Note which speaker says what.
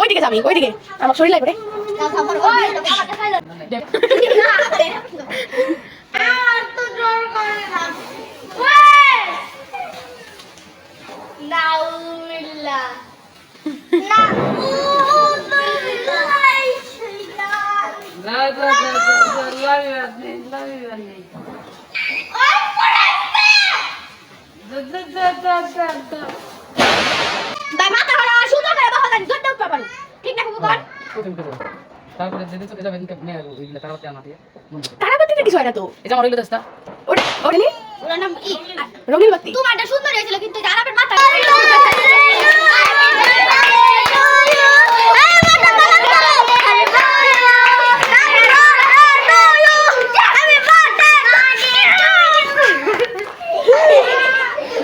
Speaker 1: ওইদিকে যাবি, ওইদিকে আমার শরীর লাগবে রে।
Speaker 2: তারপরে যেদিন চলে যাবে এদিকে নিয়ে আসবো ওইগুলো তারাবাতি আনা দিয়ে
Speaker 1: তারাবাতিতে কিছু হয় না তো।
Speaker 2: এটা আমার ওইগুলো দোস্তা
Speaker 1: ওটা ওটা নি
Speaker 3: ওর নাম কি?
Speaker 1: রঙিন বাতি।
Speaker 3: তোমারটা সুন্দর হয়েছিল কিন্তু আরাপের মাথা